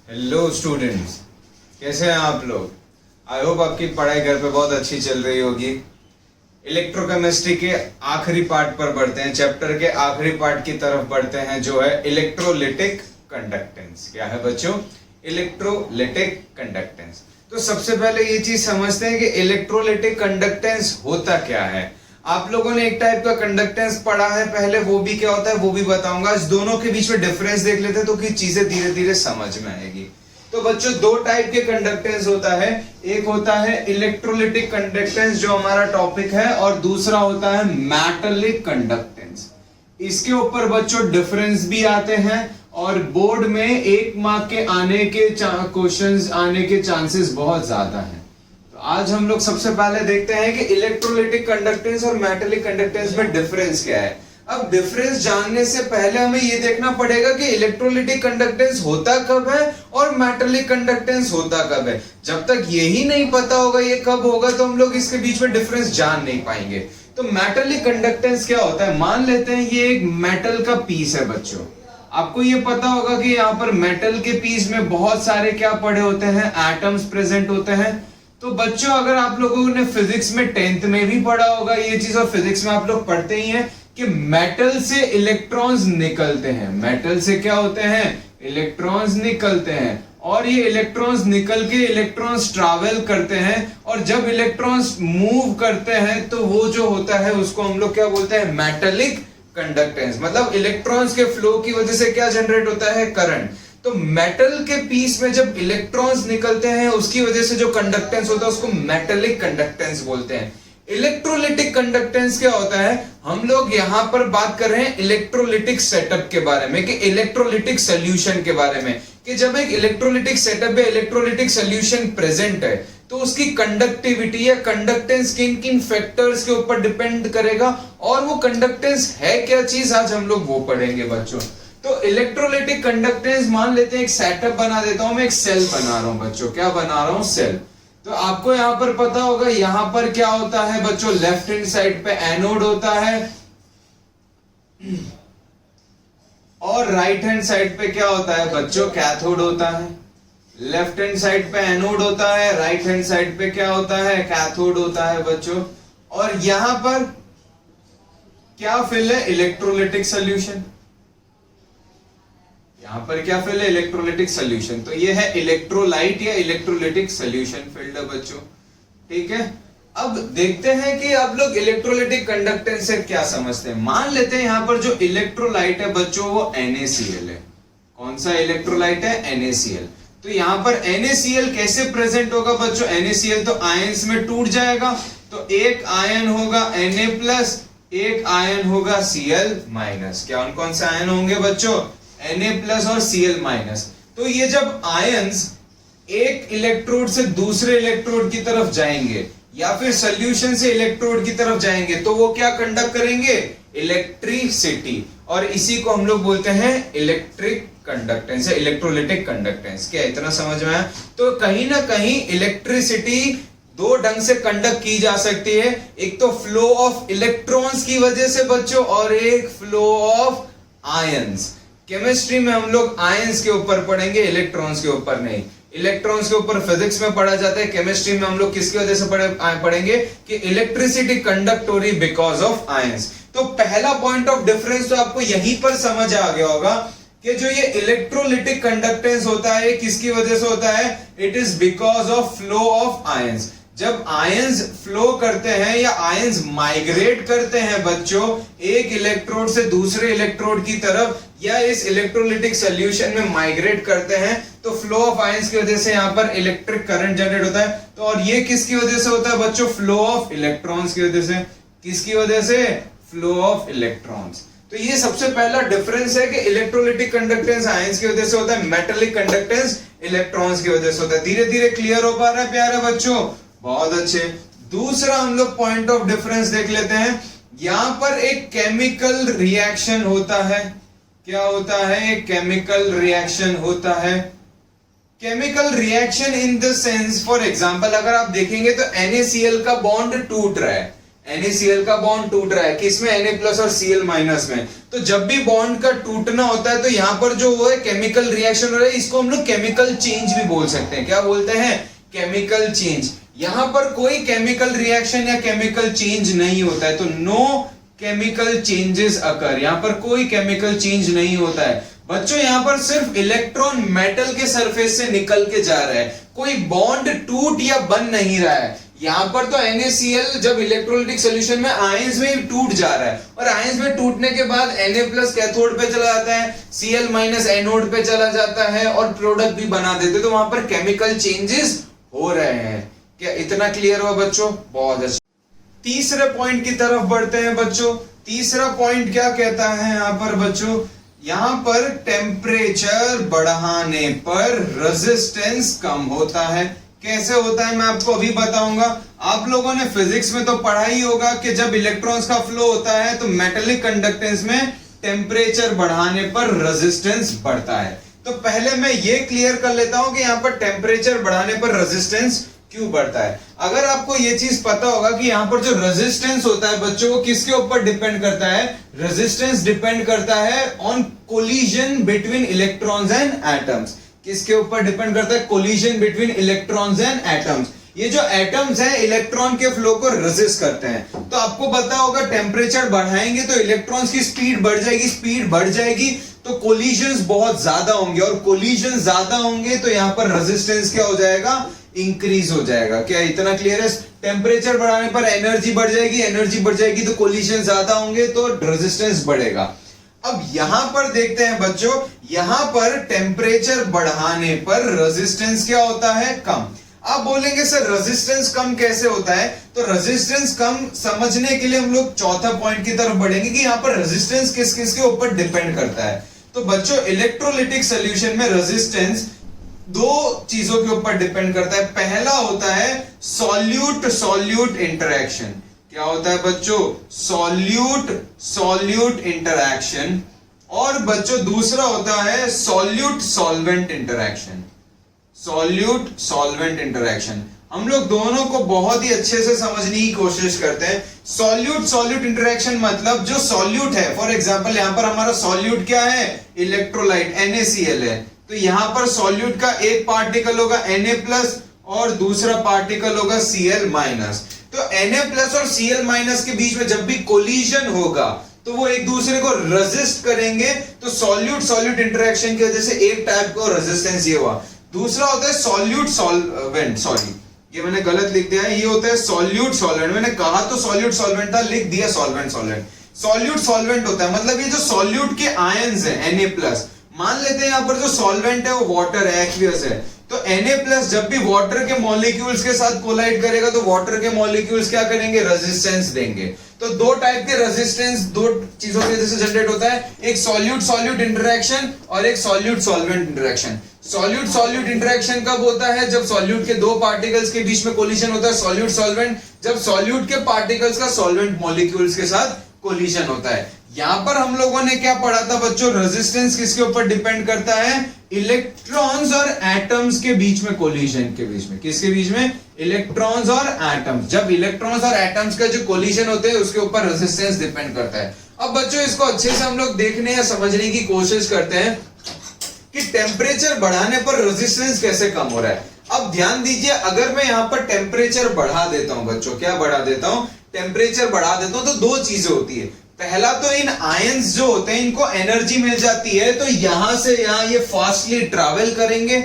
Hello students, कैसे हैं आप लोग। आई होप आपकी पढ़ाई घर पे बहुत अच्छी चल रही होगी। इलेक्ट्रोकेमिस्ट्री के आखिरी पार्ट पर बढ़ते हैं, चैप्टर के आखिरी पार्ट की तरफ बढ़ते हैं, जो है इलेक्ट्रोलिटिक कंडक्टेंस। क्या है बच्चों? Electrolytic conductance. तो सबसे पहले ये चीज समझते हैं कि इलेक्ट्रोलिटिक कंडक्टेंस होता क्या है। आप लोगों ने एक टाइप का कंडक्टेंस पढ़ा है पहले, वो भी क्या होता है वो भी बताऊंगा। इस दोनों के बीच में डिफरेंस देख लेते हैं तो कि चीजें धीरे धीरे समझ में आएगी। तो बच्चों, दो टाइप के कंडक्टेंस होता है। एक होता है इलेक्ट्रोलिटिक कंडक्टेंस जो हमारा टॉपिक है, और दूसरा होता है मेटालिक कंडक्टेंस। इसके ऊपर बच्चों डिफरेंस भी आते हैं और बोर्ड में 1 मार्क के आने के क्वेश्चंस आने के चांसेस बहुत ज्यादा हैं। तो आज हम लोग सबसे पहले देखते हैं कि इलेक्ट्रोलिटिक कंडक्टेंस और मेटालिक कंडक्टेंस में डिफरेंस क्या है। अब डिफरेंस जानने से पहले हमें यह देखना पड़ेगा कि इलेक्ट्रोलिटिक कंडक्टेंस होता कब है और मेटालिक कंडक्टेंस होता कब है। जब तक यही नहीं पता होगा ये कब होगा तो हम लोग इसके बीच में डिफरेंस जान नहीं पाएंगे। तो मेटालिक कंडक्टेंस क्या होता है, मान लेते हैं ये एक मेटल का पीस है बच्चों। आपको ये पता होगा कि यहाँ पर मेटल के पीस में बहुत सारे क्या पड़े होते हैं, एटम्स प्रेजेंट होते हैं। तो बच्चों, अगर आप लोगों ने फिजिक्स में 10th में भी पढ़ा होगा ये चीज, और फिजिक्स में आप लोग पढ़ते ही हैं कि मेटल से इलेक्ट्रॉन्स निकलते हैं। मेटल से क्या होते हैं, इलेक्ट्रॉन्स निकलते हैं, और ये इलेक्ट्रॉन्स निकल के इलेक्ट्रॉन्स ट्रैवल करते हैं, और जब इलेक्ट्रॉन्स मूव करते हैं तो वो जो होता है उसको हम लोग क्या बोलते हैं, मेटालिक कंडक्टेंस। मतलब इलेक्ट्रॉन्स के फ्लो की वजह से क्या जनरेट होता है, करंट। तो मेटल के पीस में जब इलेक्ट्रॉन्स निकलते हैं उसकी वजह से जो कंडक्टेंस होता है उसको मेटालिक कंडक्टेंस बोलते हैं। इलेक्ट्रोलिटिक कंडक्टेंस क्या होता है, हम लोग यहां पर बात कर रहे हैं इलेक्ट्रोलिटिक सेटअप के बारे में, कि इलेक्ट्रोलिटिक सॉल्यूशन के बारे में, कि जब एक इलेक्ट्रोलिटिक सेटअप या इलेक्ट्रोलिटिक सॉल्यूशन प्रेजेंट है तो उसकी कंडक्टिविटी या कंडक्टेंस किन किन फैक्टर्स के ऊपर डिपेंड करेगा, और वो कंडक्टेंस है क्या चीज, आज हम लोग वो पढ़ेंगे बच्चों। तो इलेक्ट्रोलिटिक कंडक्टेंस, मान लेते हैं एक सेटअप बना देता हूं मैं, एक सेल बना रहा हूं बच्चों। क्या बना रहा हूं, सेल। तो आपको यहां पर पता होगा यहां पर क्या होता है बच्चों, लेफ्ट हैंड साइड पे एनोड होता है और राइट हैंड साइड पे क्या होता है बच्चों, कैथोड होता है। लेफ्ट हैंड साइड पे एनोड होता है, राइट हैंड साइड पे क्या होता है, कैथोड होता है बच्चों। और यहां पर क्या फिल है, इलेक्ट्रोलिटिक सॉल्यूशन। यहां पर क्या फिल है, इलेक्ट्रोलिटिक सॉल्यूशन। तो ये है इलेक्ट्रोलाइट या इलेक्ट्रोलिटिक सॉल्यूशन फील्ड है बच्चों, ठीक है। अब देखते हैं कि आप लोग इलेक्ट्रोलिटिक कंडक्टेंस से क्या समझते हैं। मान लेते हैं यहां पर जो इलेक्ट्रोलाइट है बच्चों वो NaCl है। कौन सा इलेक्ट्रोलाइट है, NaCl। तो यहां पर NaCl कैसे प्रेजेंट होगा बच्चों, NaCl तो आयंस में टूट जाएगा। तो एक आयन होगा Na+, एक आयन होगा Cl-। क्या कौन से आयन होंगे बच्चों, Na+ और Cl-। तो ये जब आयंस एक इलेक्ट्रोड से दूसरे इलेक्ट्रोड की तरफ जाएंगे या फिर सॉल्यूशन से इलेक्ट्रोड की तरफ जाएंगे तो वो क्या कंडक्ट करेंगे, इलेक्ट्रिसिटी। और इसी को हम लोग बोलते हैं इलेक्ट्रिक कंडक्टेंस या इलेक्ट्रोलिटिक कंडक्टेंस। क्या इतना समझ में आया? तो कहीं ना कहीं इलेक्ट्रिसिटी दो ढंग से कंडक्ट की जा सकती है, एक तो फ्लो ऑफ इलेक्ट्रॉन्स की वजह से बच्चों, और एक फ्लो ऑफ आयंस। केमिस्ट्री में हम लोग आयंस के ऊपर पढ़ेंगे, इलेक्ट्रॉन्स के ऊपर नहीं। इलेक्ट्रॉन्स के ऊपर फिजिक्स में पढ़ा जाता है, केमिस्ट्री में हम लोग किसकी वजह से पढ़ेंगे कि इलेक्ट्रिसिटी कंडक्ट हो रही बिकॉज ऑफ आयंस। तो पहला पॉइंट ऑफ डिफरेंस तो आपको यहीं पर समझ आ गया होगा कि जो ये इलेक्ट्रोलिटिक कंडक्टेंस होता है किसकी वजह से होता है, it is because of flow of ions. जब आयंस फ्लो करते हैं या आयंस माइग्रेट करते हैं बच्चों एक इलेक्ट्रोड से दूसरे इलेक्ट्रोड की तरफ, या इस इलेक्ट्रोलिटिक सॉल्यूशन में माइग्रेट करते हैं, तो फ्लो ऑफ आयंस की वजह से यहां पर इलेक्ट्रिक करंट जनरेट होता है। तो और ये किसकी वजह से होता है बच्चों, फ्लो ऑफ इलेक्ट्रॉन्स की वजह से। किसकी वजह से, फ्लो ऑफ इलेक्ट्रॉन्स। तो ये सबसे पहला डिफरेंस है कि इलेक्ट्रोलिटिक कंडक्टेंस आयंस की वजह से होता है, मेटालिक कंडक्टेंस इलेक्ट्रॉन्स की वजह से होता है। धीरे धीरे क्लियर हो पा रहा है प्यारे बच्चों, बहुत अच्छे। दूसरा हम लोग पॉइंट ऑफ डिफरेंस देख लेते हैं। यहां पर एक केमिकल रिएक्शन होता है। क्या होता है, एक केमिकल रिएक्शन होता है। Chemical reaction in the sense, for example अगर आप देखेंगे तो NaCl का बॉन्ड टूट रहा है। NaCl का बॉन्ड टूट रहा है किसमें, Na+ और Cl- में। तो जब भी बॉन्ड का टूटना होता है तो यहाँ पर जो वो है केमिकल रिएक्शन हो रहा है, इसको हम लोग केमिकल चेंज भी बोल सकते हैं। क्या बोलते हैं, केमिकल चेंज। यहाँ पर कोई केमिकल रिएक्शन या केमिकल चेंज नहीं होता है, तो नो केमिकल चेंजेस अकर, यहाँ पर कोई केमिकल चेंज नहीं होता है बच्चों। यहाँ पर सिर्फ इलेक्ट्रॉन मेटल के सरफेस से निकल के जा रहा है, कोई बॉन्ड टूट या बन नहीं रहा है। यहाँ पर तो NaCl जब इलेक्ट्रोलाइटिक सॉल्यूशन में आयंस में टूट जा रहा है, और आयंस में टूटने के बाद Na+ कैथोड पे चला जाता है, Cl- एनोड पे चला जाता है, और प्रोडक्ट भी बना देते, तो वहां पर केमिकल चेंजेस हो रहे हैं। क्या इतना क्लियर हुआ बच्चों? बहुत अच्छा। तीसरे पॉइंट की तरफ बढ़ते हैं बच्चों। तीसरा पॉइंट क्या कहता है यहाँ पर बच्चों, यहाँ पर टेम्परेचर बढ़ाने पर रेजिस्टेंस कम होता है। कैसे होता है मैं आपको अभी बताऊंगा। आप लोगों ने फिजिक्स में तो पढ़ा ही होगा कि जब इलेक्ट्रॉन्स का फ्लो होता है तो मेटेलिक कंडक्टेंस में टेम्परेचर बढ़ाने पर रेजिस्टेंस बढ़ता है। तो पहले मैं ये क्लियर कर लेता हूं कि यहाँ पर टेम्परेचर बढ़ाने पर रेजिस्टेंस क्यों बढ़ता है। अगर आपको ये चीज पता होगा कि यहाँ पर जो रेजिस्टेंस होता है बच्चों, वो किसके ऊपर डिपेंड करता है, रेजिस्टेंस डिपेंड करता है on collision between electrons and atoms. किसके ऊपर डिपेंड करता है, collision between electrons and atoms. ये जो एटम्स हैं इलेक्ट्रॉन के फ्लो को रेजिस्ट करते हैं। तो आपको पता होगा टेम्परेचर बढ़ाएंगे तो इलेक्ट्रॉन्स की स्पीड बढ़ जाएगी, स्पीड बढ़ जाएगी तो कोलिजन्स बहुत ज्यादा होंगे, और कोलिजन ज्यादा होंगे तो यहां पर रेजिस्टेंस क्या हो जाएगा, इंक्रीज हो जाएगा। क्या इतना क्लियर है? टेम्परेचर बढ़ाने पर एनर्जी बढ़ जाएगी, एनर्जी बढ़ जाएगी तो कोलिजन ज्यादा होंगे तो रेजिस्टेंस बढ़ेगा। अब यहां पर देखते हैं बच्चों, यहां पर टेम्परेचर बढ़ाने पर रेजिस्टेंस क्या होता है, कम। आप बोलेंगे सर रेजिस्टेंस कम कैसे होता है, तो रेजिस्टेंस कम समझने के लिए हम लोग चौथा पॉइंट की तरफ बढ़ेंगे कि यहां पर रेजिस्टेंस किस किस के ऊपर डिपेंड करता है। तो बच्चों इलेक्ट्रोलाइटिक सॉल्यूशन में रेजिस्टेंस दो चीजों के ऊपर डिपेंड करता है। पहला होता है सॉल्यूट सॉल्यूट इंटरेक्शन। क्या होता है बच्चों, सॉल्यूट सॉल्यूट इंटरेक्शन। और बच्चों दूसरा होता है solute solvent interaction. Solute solvent interaction हम लोग दोनों को बहुत ही अच्छे से समझने की कोशिश करते हैं। सॉल्यूट सॉल्यूट इंटरेक्शन मतलब जो सॉल्यूट है, फॉर एग्जांपल यहां पर हमारा सॉल्यूट क्या है, इलेक्ट्रोलाइट NaCl है। तो यहां पर सॉल्यूट का एक पार्टिकल होगा Na+ और दूसरा पार्टिकल होगा Cl-। तो Na+ और Cl- के बीच में जब भी कोलिजन होगा तो वो एक दूसरे को रेजिस्ट करेंगे। तो सॉल्यूट सॉल्यूट इंटरेक्शन की वजह से एक टाइप का रेजिस्टेंस ये हुआ। दूसरा होता है सॉल्यूट सॉल्वेंट, सॉरी ये मैंने गलत लिख दिया है, ये होता है सॉल्यूट सॉल्वेंट। मैंने कहा तो सॉल्यूट सॉल्वेंट था, लिख दिया सॉल्वेंट सॉल्वेंट। सॉल्यूट सॉल्वेंट होता है मतलब ये जो सॉल्यूट के आयंस है Na+, मान लेते हैं यहां पर जो सॉल्वेंट है वो वाटर है, एक्वियस है। तो Na+ जब भी वाटर के मॉलिक्यूल्स के साथ कोलाइड करेगा तो वाटर के मॉलिक्यूल्स क्या करेंगे, रेजिस्टेंस देंगे। तो दो टाइप के रेजिस्टेंस दो चीजों की वजह से जनरेट होता है, एक सॉल्यूट सॉल्यूट इंटरेक्शन और एक solute solvent interaction. Solute solute interaction कब होता है, जब सॉल्यूट के दो पार्टिकल्स के बीच में कोलिजन होता है, सॉल्यूट सॉल्वेंट जब सॉल्यूट के पार्टिकल्स का सॉल्वेंट मॉलिक्यूल्स के साथ कोलिजन होता है। यहां पर हम लोगों ने क्या पढ़ा था बच्चों, रेजिस्टेंस किसके ऊपर डिपेंड करता है, इलेक्ट्रॉन्स और एटम्स के बीच में कोलिजन के बीच में। किसके बीच में, इलेक्ट्रॉन्स और एटम्स। जब इलेक्ट्रॉन्स और एटम्स का जो कोलिजन होते हैं उसके ऊपर रेजिस्टेंस डिपेंड करता है। अब बच्चों इसको अच्छे से हम लोग देखने या समझने की कोशिश करते हैं कि टेम्परेचर बढ़ाने पर रेजिस्टेंस कैसे कम हो रहा है। अब ध्यान दीजिए, अगर मैं यहां पर टेम्परेचर बढ़ा देता हूं बच्चों, क्या बढ़ा देता हूं, टेम्परेचर बढ़ा देता हूं, तो दो चीजें होती है। पहला तो इन आयंस जो होते हैं इनको एनर्जी मिल जाती है, तो यहां से यहां ये फास्टली ट्रैवल करेंगे।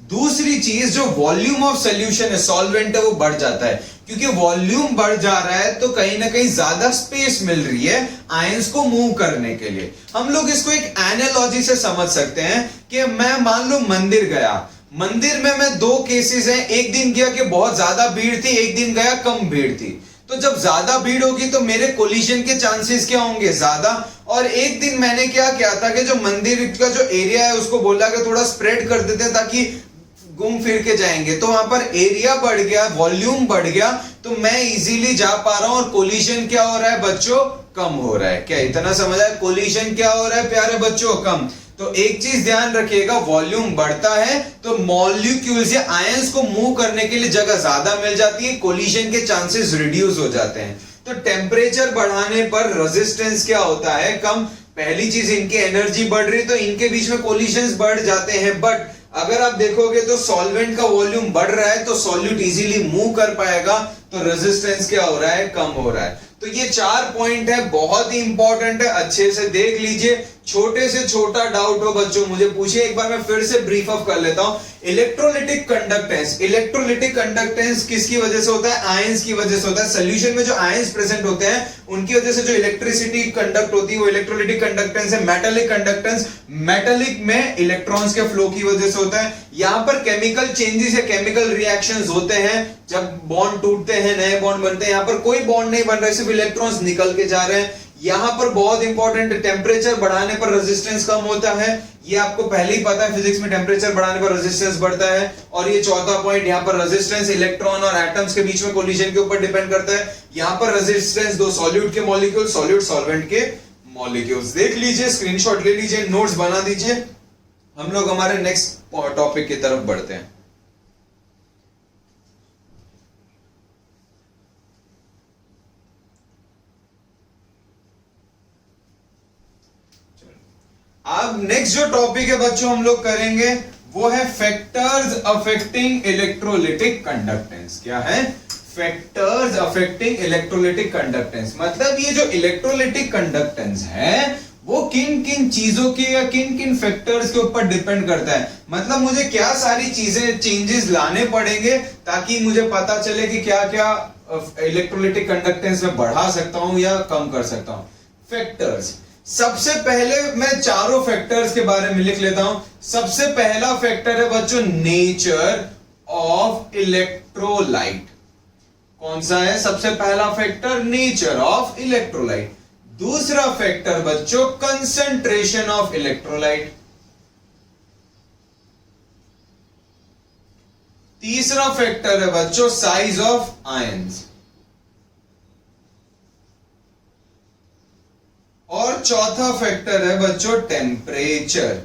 दूसरी चीज, जो वॉल्यूम ऑफ सॉल्यूशन है, सॉल्वेंट है, वो बढ़ जाता है। क्योंकि वॉल्यूम बढ़ जा रहा है तो कहीं ना कहीं ज्यादा स्पेस मिल रही है आयंस को मूव करने के लिए। हम लोग इसको एक एनालॉजी से समझ सकते हैं कि मैं मान लो मंदिर गया, मंदिर में मैं दो केसेस हैं, एक दिन गया कि बहुत ज्यादा भीड़ थी, एक दिन गया कम भीड़ थी। तो जब ज्यादा भीड़ होगी तो मेरे कोलिजन के चांसेस क्या होंगे, ज्यादा। और एक दिन मैंने क्या किया था कि जो मंदिर का जो एरिया है उसको बोला कि थोड़ा स्प्रेड कर देते ताकि घूम फिर के जाएंगे, तो वहां पर एरिया बढ़ गया, वॉल्यूम बढ़ गया, तो मैं इजीली जा पा रहा हूं और कोलिजन क्या हो रहा है बच्चों, कम हो रहा है। क्या इतना समझ आया, कोलिजन क्या हो रहा है प्यारे बच्चों, कम। तो एक चीज ध्यान रखिएगा, वॉल्यूम बढ़ता है तो मॉलिक्यूल्स या आयंस को मूव करने के लिए जगह ज्यादा मिल जाती है, कोलिजन के चांसेस रिड्यूस हो जाते हैं। तो टेम्परेचर बढ़ाने पर रेजिस्टेंस क्या होता है, कम। पहली चीज इनकी एनर्जी बढ़ रही तो इनके बीच में कोलिशंस बढ़ जाते हैं, बट अगर आप देखोगे तो सॉल्वेंट का वॉल्यूम बढ़ रहा है तो सॉल्यूट इजीली मूव कर पाएगा, तो रेजिस्टेंस क्या हो रहा है, कम हो रहा है। तो ये 4 पॉइंट है, बहुत ही इंपॉर्टेंट है, अच्छे से देख लीजिए। छोटे से छोटा डाउट हो बच्चों मुझे पूछिए, एक बार मैं फिर से ब्रीफ अप कर लेता हूं। इलेक्ट्रोलिटिक कंडक्टेंस, इलेक्ट्रोलिटिक कंडक्टेंस किसकी वजह से होता है, आयंस की वजह से होता है। सॉल्यूशन में जो आयंस प्रेजेंट होते हैं उनकी वजह से जो इलेक्ट्रिसिटी कंडक्ट होती है वो इलेक्ट्रोलिटिक कंडक्टेंस है। मेटालिक कंडक्टेंस, मेटालिक में इलेक्ट्रॉन्स के फ्लो की वजह से होता है। यहां पर केमिकल चेंजेस या केमिकल रिएक्शंस होते हैं, जब बॉन्ड टूटते हैं नए बॉन्ड बनते हैं। यहां पर कोई बॉन्ड नहीं बन रहा है, सिर्फ इलेक्ट्रॉन्स निकल के जा रहे हैं। यहां पर बहुत इंपॉर्टेंट, टेम्परेचर बढ़ाने पर रेजिस्टेंस कम होता है, ये आपको पहले ही पता है फिजिक्स में, टेम्परेचर बढ़ाने पर रेजिस्टेंस बढ़ता है। और ये चौथा पॉइंट, यहां पर रेजिस्टेंस इलेक्ट्रॉन और एटम्स के बीच में कोलिजन के ऊपर डिपेंड करता है। यहां पर रेजिस्टेंस दो सॉल्यूट के मॉलिक्यूल, सॉल्यूट सॉल्वेंट के मॉलिक्यूल्स। देख लीजिए, स्क्रीनशॉट ले लीजिए, नोट्स बना दीजिए। हम लोग हमारे नेक्स्ट टॉपिक की तरफ बढ़ते हैं। अब नेक्स्ट जो टॉपिक है बच्चों हम लोग करेंगे वो है फैक्टर्स अफेक्टिंग इलेक्ट्रोलिटिक कंडक्टेंस। क्या है, फैक्टर्स अफेक्टिंग इलेक्ट्रोलिटिक कंडक्टेंस। मतलब ये जो इलेक्ट्रोलिटिक कंडक्टेंस है वो किन किन चीजों के या किन किन फैक्टर्स के ऊपर डिपेंड करता है। मतलब मुझे क्या सारी चीजें चेंजेस लाने पड़ेंगे ताकि मुझे पता चले कि क्या क्या इलेक्ट्रोलिटिक कंडक्टेंस में बढ़ा सकता हूं या कम कर सकता हूं। फैक्टर्स, सबसे पहले मैं चारों फैक्टर्स के बारे में लिख लेता हूं। सबसे पहला फैक्टर है बच्चों नेचर ऑफ इलेक्ट्रोलाइट। कौन सा है सबसे पहला फैक्टर, नेचर ऑफ इलेक्ट्रोलाइट। दूसरा फैक्टर बच्चों कंसंट्रेशन ऑफ इलेक्ट्रोलाइट। तीसरा फैक्टर है बच्चों साइज ऑफ आयंस। और चौथा फैक्टर है बच्चों टेम्परेचर।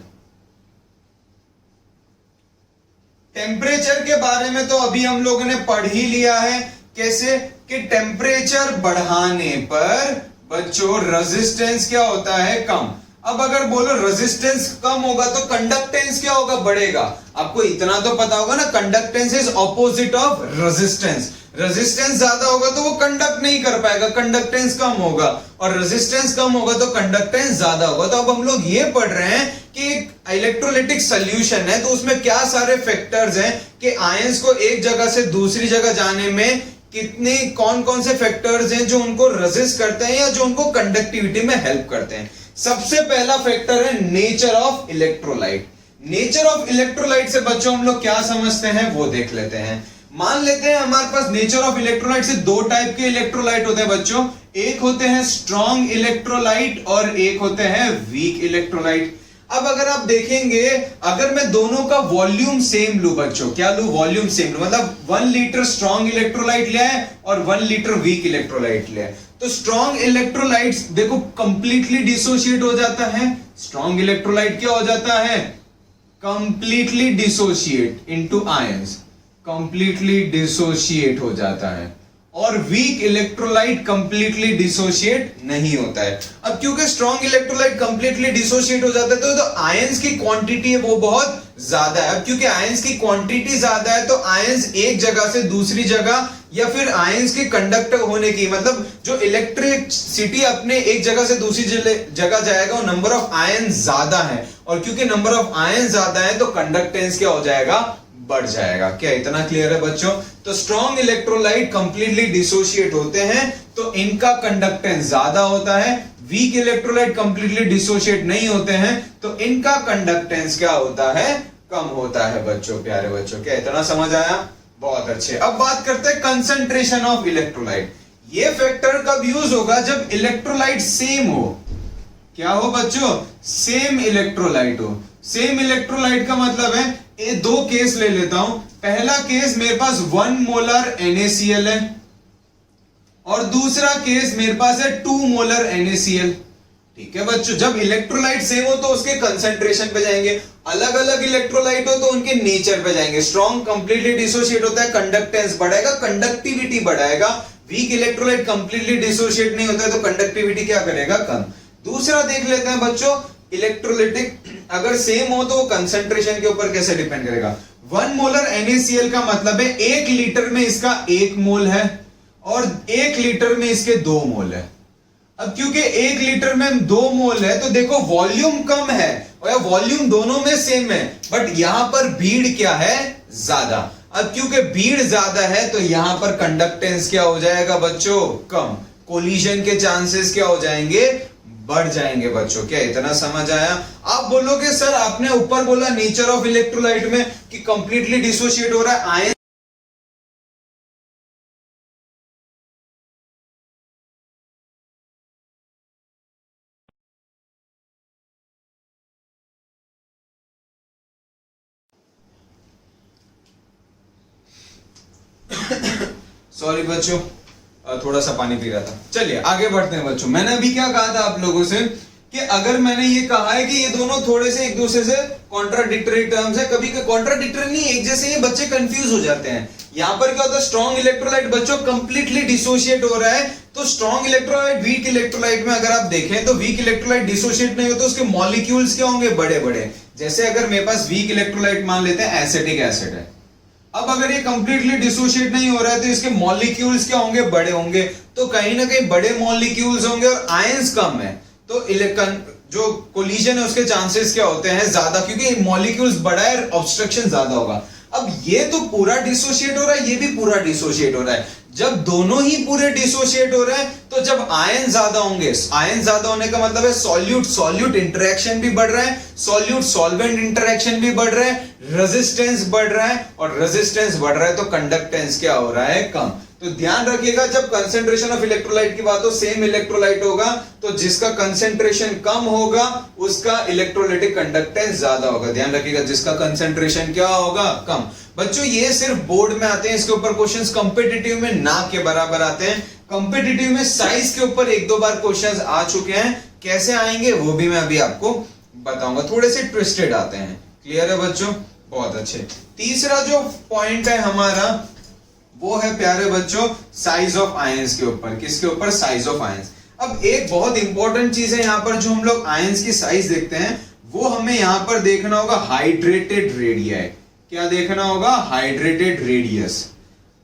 टेम्परेचर के बारे में तो अभी हम लोगों ने पढ़ ही लिया है, कैसे कि टेम्परेचर बढ़ाने पर बच्चों रेजिस्टेंस क्या होता है, कम। अब अगर बोलो रेजिस्टेंस कम होगा तो कंडक्टेंस क्या होगा, बढ़ेगा। आपको इतना तो पता होगा ना, conductance is opposite of resistance. Resistance ज्यादा होगा तो वो कंडक्ट नहीं कर पाएगा, कंडक्टेंस कम होगा, और रेजिस्टेंस कम होगा तो कंडक्टेंस ज्यादा होगा। तो अब हम लोग ये पढ़ रहे हैं कि एक इलेक्ट्रोलिटिक सॉल्यूशन है तो उसमें क्या सारे फैक्टर्स हैं कि आयंस को एक जगह से दूसरी जगह जाने में कितने कौन कौन से फैक्टर्स हैं जो उनको रेजिस्ट करते हैं या जो उनको कंडक्टिविटी में हेल्प करते हैं। सबसे पहला फैक्टर है nature of electrolyte. Nature of electrolyte से बच्चों हम लोग क्या समझते हैं वो देख लेते हैं। मान लेते हैं हमारे पास नेचर ऑफ इलेक्ट्रोलाइट से दो टाइप के इलेक्ट्रोलाइट होते हैं बच्चों, एक होते हैं स्ट्रॉन्ग इलेक्ट्रोलाइट और एक होते हैं वीक इलेक्ट्रोलाइट। अब अगर आप देखेंगे, अगर मैं दोनों का वॉल्यूम सेम लूं बच्चों, क्या लूं, वॉल्यूम सेम लूं, मतलब 1 लीटर स्ट्रॉन्ग इलेक्ट्रोलाइट लिया है और 1 लीटर वीक इलेक्ट्रोलाइट लिया है, तो स्ट्रॉन्ग इलेक्ट्रोलाइट्स देखो कंप्लीटली डिसोशिएट हो जाता है। स्ट्रॉन्ग इलेक्ट्रोलाइट क्या हो जाता है, completely dissociate into ions, completely dissociate हो जाता है। और वीक इलेक्ट्रोलाइट कंप्लीटली डिसोशिएट नहीं होता है। अब क्योंकि स्ट्रॉन्ग इलेक्ट्रोलाइट कंप्लीटली डिसोशिएट हो जाता है तो आयंस की क्वांटिटी है वो बहुत ज्यादा है। अब क्योंकि आयंस की क्वांटिटी ज्यादा है तो आयंस एक जगह से दूसरी जगह या फिर आयंस के कंडक्टर होने की, मतलब जो इलेक्ट्रिसिटी अपने एक जगह से दूसरी जगह जाएगा वो नंबर ऑफ आयन ज्यादा है, और क्योंकि नंबर ऑफ आयन ज्यादा है तो कंडक्टेंस क्या हो जाएगा, बढ़ जाएगा। क्या इतना क्लियर है बच्चों? तो स्ट्रॉन्ग इलेक्ट्रोलाइट कंप्लीटली डिसोशिएट होते हैं तो इनका कंडक्टेंस ज्यादा होता है। वीक इलेक्ट्रोलाइट कंप्लीटली डिसोशिएट नहीं होते हैं तो इनका कंडक्टेंस क्या होता है, कम होता है बच्चों, प्यारे बच्चों। क्या इतना समझ आया? बहुत अच्छे। अब बात करते हैं कंसंट्रेशन ऑफ इलेक्ट्रोलाइट। ये फैक्टर कब यूज होगा, जब इलेक्ट्रोलाइट सेम हो। क्या हो बच्चों, सेम इलेक्ट्रोलाइट हो। सेम इलेक्ट्रोलाइट का मतलब है, ये दो केस ले लेता हूं। पहला केस मेरे पास 1 मोलर NaCl है और दूसरा केस मेरे पास है 2 मोलर NaCl। ठीक है बच्चों, जब इलेक्ट्रोलाइट सेम हो तो उसके कंसंट्रेशन पे जाएंगे, अलग अलग इलेक्ट्रोलाइट हो तो उनके नेचर पे जाएंगे। स्ट्रॉन्ग कंप्लीटली डिसोशिएट होता है, कंडक्टेंस बढ़ाएगा, कंडक्टिविटी बढ़ाएगा। वीक इलेक्ट्रोलाइट कंप्लीटली डिसोशिएट नहीं होता है तो कंडक्टिविटी क्या करेगा, कम। दूसरा देख लेते हैं बच्चों, इलेक्ट्रोलिटिक अगर सेम हो तो वो कंसंट्रेशन के ऊपर कैसे डिपेंड करेगा। 1 मोलर NaCl का मतलब है 1 लीटर में इसका 1 मोल है और 1 लीटर में इसके 2 मोल है। अब क्योंकि 1 लीटर में 2 मोल है तो देखो वॉल्यूम कम है और वॉल्यूम दोनों में सेम है, बट यहां पर भीड़ क्या है, ज्यादा। अब क्योंकि भीड़ ज्यादा है तो यहां पर कंडक्टेंस क्या हो जाएगा बच्चों, कम। कोलिजन के चांसेस क्या हो जाएंगे, बढ़ जाएंगे बच्चों। क्या इतना समझ आया? आप बोलोगे सर आपने ऊपर बोला नेचर ऑफ इलेक्ट्रोलाइट में कि कंप्लीटली डिसोशिएट हो रहा है आयन सॉरी बच्चों, थोड़ा सा पानी पी रहा था। चलिए आगे बढ़ते हैं बच्चों। मैंने अभी क्या कहा था आप लोगों से कि अगर मैंने ये कहा है कि ये दोनों थोड़े से एक दूसरे से कॉन्ट्राडिक्टरी टर्म्स है, कभी कॉन्ट्राडिक्टरी नहीं, एक जैसे, ये बच्चे कंफ्यूज हो जाते हैं। यहां पर क्या होता है, स्ट्रॉन्ग इलेक्ट्रोलाइट बच्चों कंप्लीटली डिसोशिएट हो रहा है, तो स्ट्रॉन्ग इलेक्ट्रोलाइट वीक इलेक्ट्रोलाइट में अगर आप देखें तो वीक इलेक्ट्रोलाइट डिसोशिएट नहीं होता, उसके मॉलिक्यूल्स क्या होंगे, बड़े बड़े। जैसे अगर मेरे पास वीक इलेक्ट्रोलाइट मान लेते हैं एसिटिक एसिड है, अब अगर ये कंप्लीटली डिसोशिएट नहीं हो रहा है तो इसके मॉलिक्यूल्स क्या होंगे, बड़े होंगे। तो कहीं ना कहीं बड़े मॉलिक्यूल्स होंगे और आयंस कम है, तो जो कोलिजन है उसके चांसेस क्या होते हैं, ज्यादा, क्योंकि मॉलिक्यूल्स बड़ा है, ऑब्स्ट्रक्शन ज्यादा होगा। अब ये तो पूरा डिसोशिएट हो रहा है, ये भी पूरा डिसोशिएट हो रहा है। जब दोनों ही पूरे डिसोशिएट हो रहे हैं तो जब आयन ज्यादा होंगे, आयन ज्यादा होने का मतलब है सॉल्यूट सॉल्यूट इंटरेक्शन भी बढ़ रहा है, सॉल्यूट सॉल्वेंट इंटरेक्शन भी बढ़ रहा है, रेजिस्टेंस बढ़ रहा है, और रेजिस्टेंस बढ़ रहा है तो कंडक्टेंस क्या हो रहा है, कम। तो ध्यान रखिएगा जब कंसेंट्रेशन ऑफ इलेक्ट्रोलाइट की बात हो, सेम इलेक्ट्रोलाइट होगा तो जिसका कंसेंट्रेशन कम होगा उसका इलेक्ट्रोलाइटिक कंडक्टेंस ज्यादा होगा। ध्यान रखिएगा जिसका कंसेंट्रेशन क्या होगा, कम। बच्चों ये सिर्फ बोर्ड में आते हैं, इसके ऊपर क्वेश्चंस कंपिटिटिव में ना के बराबर आते हैं। कंपिटिटिव में साइज के ऊपर 1-2 बार क्वेश्चंस आ चुके हैं, कैसे आएंगे वो भी मैं अभी आपको बताऊंगा, थोड़े से ट्विस्टेड आते हैं। क्लियर है बच्चों, बहुत अच्छे। तीसरा जो पॉइंट है हमारा वो है प्यारे बच्चों साइज ऑफ आयंस के ऊपर। किसके ऊपर, साइज ऑफ आयंस। अब एक बहुत इंपॉर्टेंट चीज है यहां पर, जो हम लोग आयंस की साइज देखते हैं वो हमें यहां पर देखना होगा हाइड्रेटेड रेडियस। क्या देखना होगा, हाइड्रेटेड रेडियस।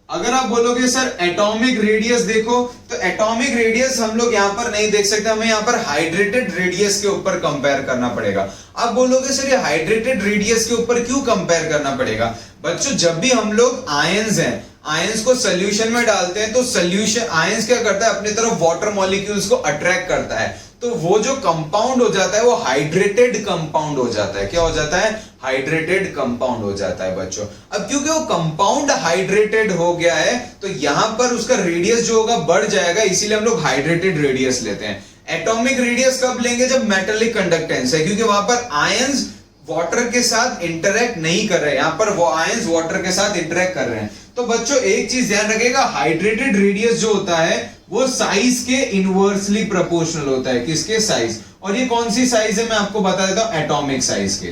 अगर आप बोलोगे सर एटॉमिक रेडियस देखो, तो एटॉमिक रेडियस हम लोग यहां पर नहीं देख सकते, हमें यहां पर हाइड्रेटेड रेडियस के ऊपर कंपेयर करना पड़ेगा। आप बोलोगे सर ये हाइड्रेटेड रेडियस के ऊपर क्यों कंपेयर करना पड़ेगा? बच्चों जब भी हम लोग आयंस हैं, आयंस को सोल्यूशन में डालते हैं तो सोल्यूशन आयंस क्या करता है, अपनी तरफ वाटर मॉलिक्यूल्स को अट्रैक्ट करता है, तो वो जो कंपाउंड हो जाता है वो हाइड्रेटेड कंपाउंड हो जाता है। क्या हो जाता है, हाइड्रेटेड कंपाउंड हो जाता है बच्चों। अब क्योंकि वो कंपाउंड हाइड्रेटेड हो गया है तो यहां पर उसका रेडियस जो होगा बढ़ जाएगा, इसीलिए हम लोग हाइड्रेटेड रेडियस लेते हैं। एटॉमिक रेडियस कब लेंगे, जब मेटेलिक कंडक्टेंस है, क्योंकि वहां पर आयंस वाटर के साथ इंटरेक्ट नहीं कर रहे हैं, यहां पर वो आयंस वाटर के साथ इंटरेक्ट कर रहे हैं। तो बच्चों एक चीज ध्यान रखिएगा, हाइड्रेटेड रेडियस जो होता है वो साइज के इनवर्सली प्रोपोर्शनल होता है। किसके, साइज। और ये कौन सी साइज है मैं आपको बता देता हूं, एटॉमिक साइज के।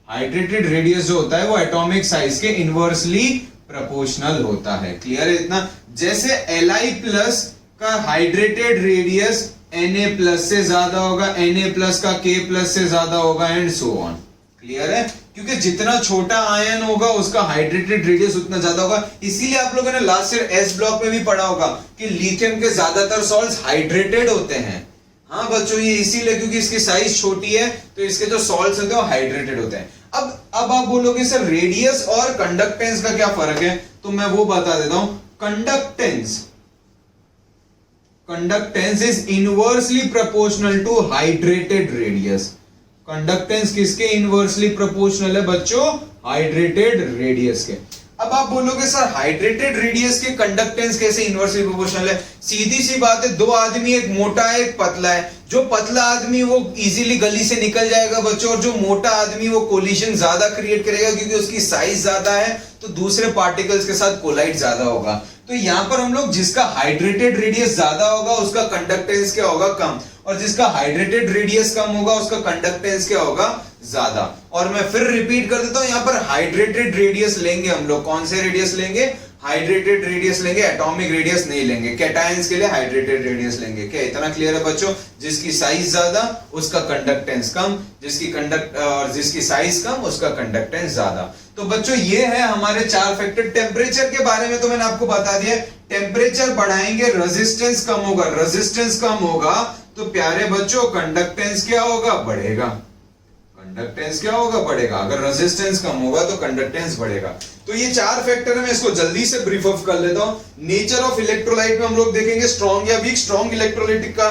हाइड्रेटेड रेडियस जो होता है वो एटॉमिक साइज के इनवर्सली प्रोपोर्शनल होता है। क्लियर है इतना? जैसे Li+ का हाइड्रेटेड रेडियस Na+ से ज्यादा होगा, Na+ का K+ से ज्यादा होगा, एंड सो ऑन। क्लियर है? क्योंकि जितना छोटा आयन होगा उसका हाइड्रेटेड रेडियस उतना ज्यादा होगा। इसीलिए आप लोगों ने लास्ट ईयर एस ब्लॉक में भी पढ़ा होगा कि लिथियम के ज्यादातर सॉल्ट्स हाइड्रेटेड होते हैं। हाँ बच्चों ये इसीलिए क्योंकि इसकी साइज छोटी है तो इसके जो सॉल्ट्स होते हैं वो हाइड्रेटेड होते हैं। अब आप बोलोगे सर रेडियस और कंडक्टेंस का क्या फर्क है, तो मैं वो बता देता हूं। Conductance is inversely proportional to hydrated radius. Conductance किसके इनवर्सली प्रोपोर्शनल है बच्चों, हाइड्रेटेड रेडियस के। अब आप बोलोगे सर हाइड्रेटेड रेडियस के कंडक्टेंस कैसे इनवर्सली प्रोपोर्शनल है? सीधी सी बात है, 2 आदमी, एक मोटा है एक पतला है। जो पतला आदमी वो इजीली गली से निकल जाएगा बच्चों, और जो मोटा आदमी वो कोलिजन ज्यादा क्रिएट करेगा क्योंकि उसकी साइज ज्यादा है, तो दूसरे पार्टिकल्स के साथ कोलाइड ज्यादा होगा। तो यहां पर हम लोग जिसका हाइड्रेटेड रेडियस ज्यादा होगा उसका कंडक्टेंस क्या होगा, कम, और जिसका हाइड्रेटेड रेडियस कम होगा उसका कंडक्टेंस क्या होगा, ज्यादा। और मैं फिर रिपीट कर देता हूं, यहां पर हाइड्रेटेड रेडियस लेंगे हम लोग। कौन से रेडियस लेंगे, हाइड्रेटेड रेडियस लेंगे, एटॉमिक रेडियस नहीं लेंगे। कैटायंस के लिए हाइड्रेटेड रेडियस लेंगे। क्या इतना क्लियर है बच्चों? जिसकी साइज ज्यादा उसका कंडक्टेंस कम, जिसकी साइज कम उसका कंडक्टेंस ज्यादा। तो बच्चों ये है हमारे 4 फैक्टर। टेम्परेचर के बारे में तो मैंने आपको बता दिया, टेम्परेचर बढ़ाएंगे रेजिस्टेंस कम होगा, रेजिस्टेंस कम होगा तो प्यारे बच्चों कंडक्टेंस क्या होगा? बढ़ेगा। कंडक्टेंस क्या होगा? बढ़ेगा। अगर रेजिस्टेंस कम होगा तो कंडक्टेंस बढ़ेगा। तो ये 4 फैक्टर है, मैं इसको जल्दी से ब्रीफ अप कर लेता हूं। नेचर ऑफ इलेक्ट्रोलाइट में हम लोग देखेंगे स्ट्रॉन्ग या वीक। स्ट्रॉन्ग इलेक्ट्रोलाइट का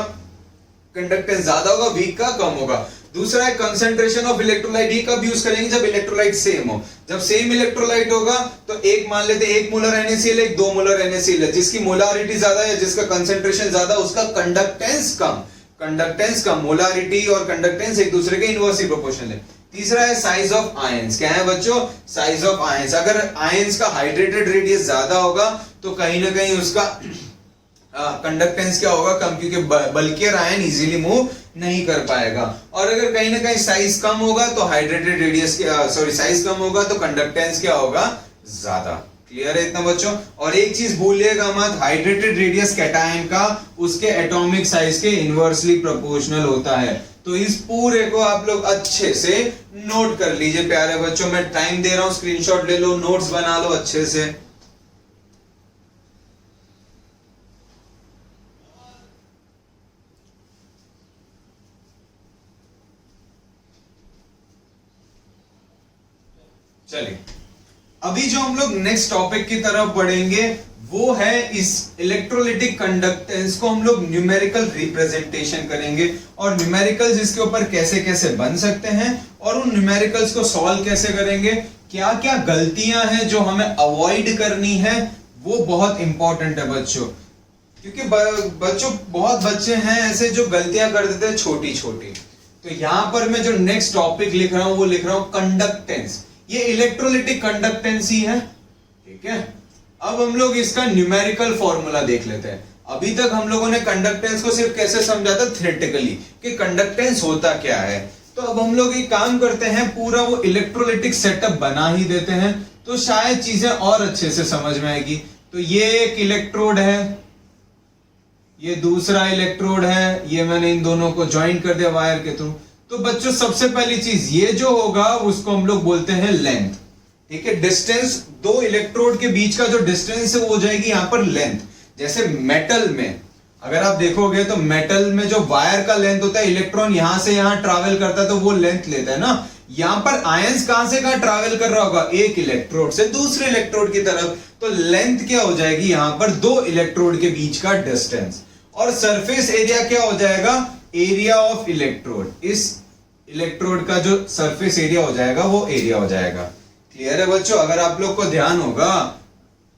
कंडक्टेंस ज्यादा होगा, वीक का कम होगा। दूसरा है कंसंट्रेशन ऑफ इलेक्ट्रोलाइट। ये कब यूज करेंगे? जब इलेक्ट्रोलाइट सेम हो। जब सेम इलेक्ट्रोलाइट होगा तो एक मान लेते हैं 1 मोलर NaCl है, 2 मोलर NaCl है। जिसकी मोलारिटी ज्यादा है, जिसका कंसंट्रेशन ज्यादा, उसका कंडक्टेंस कम। कंडक्टेंस का मोलारिटी और कंडक्टेंस एक दूसरे के इनवर्सली प्रोपोर्शनल है। तीसरा है साइज ऑफ आयंस। क्या है बच्चों? Size of ions. अगर आयंस का हाइड्रेटेड रेडियस ज्यादा होगा तो कहीं ना कहीं उसका कंडक्टेंस क्या होगा? कम, क्योंकि बल्कियर आयन इजीली मूव नहीं कर पाएगा। और अगर कहीं ना कहीं साइज कम होगा तो हाइड्रेटेड रेडियस साइज कम होगा तो कंडक्टेंस क्या होगा? ज्यादा। क्लियर है इतना बच्चों? और एक चीज भूलिएगा मत, हाइड्रेटेड रेडियस कैटायन का उसके एटॉमिक साइज के इनवर्सली प्रोपोर्शनल होता है। तो इस पूरे को आप लोग अच्छे से नोट कर लीजिए प्यारे बच्चों। मैं टाइम दे रहा हूं, स्क्रीनशॉट ले लो, नोट्स बना लो अच्छे से। चलिए अभी जो हम लोग नेक्स्ट टॉपिक की तरफ बढ़ेंगे वो है इस इलेक्ट्रोलिटिक कंडक्टेंस को हम लोग न्यूमेरिकल रिप्रेजेंटेशन करेंगे और न्यूमेरिकल्स इसके ऊपर कैसे कैसे बन सकते हैं और उन न्यूमेरिकल्स को सॉल्व कैसे करेंगे, क्या क्या गलतियां हैं जो हमें अवॉइड करनी है, वो बहुत इंपॉर्टेंट है बच्चों। क्योंकि बच्चों बहुत बच्चे हैं ऐसे जो गलतियां कर देते हैं छोटी छोटी। तो यहां पर मैं जो नेक्स्ट टॉपिक लिख रहा हूं वो लिख रहा हूं कंडक्टेंस। ये इलेक्ट्रोलिटिक कंडक्टेंस ही है, ठीक है। अब हम लोग इसका न्यूमेरिकल फॉर्मूला देख लेते हैं। अभी तक हम लोगों ने कंडक्टेंस को सिर्फ कैसे समझा था? थ्योरेटिकली कि कंडक्टेंस होता क्या है। तो अब हम लोग एक काम करते हैं, पूरा वो इलेक्ट्रोलिटिक सेटअप बना ही देते हैं तो शायद चीजें और अच्छे से समझ में आएगी। तो ये एक इलेक्ट्रोड है, ये दूसरा इलेक्ट्रोड है, ये मैंने इन दोनों को ज्वाइन कर दिया वायर के थ्रू। तो बच्चों सबसे पहली चीज ये जो होगा उसको हम लोग बोलते हैं लेंथ, ठीक है। डिस्टेंस, दो इलेक्ट्रोड के बीच का जो डिस्टेंस है वो हो जाएगी यहां पर लेंथ। जैसे मेटल में अगर आप देखोगे तो मेटल में जो वायर का लेंथ होता है, इलेक्ट्रॉन यहां से यहां ट्रैवल करता है तो वो लेंथ लेता है ना। यहां पर आयंस कहां से कहां ट्रैवल कर रहा होगा? एक इलेक्ट्रोड से दूसरे इलेक्ट्रोड की तरफ। तो लेंथ क्या हो जाएगी यहां पर? दो इलेक्ट्रोड के बीच का डिस्टेंस। और सरफेस एरिया क्या हो जाएगा? Area of electrode. इस इलेक्ट्रोड का जो सरफेस एरिया हो जाएगा वो एरिया हो जाएगा। क्लियर है बच्चों? अगर आप लोग को ध्यान होगा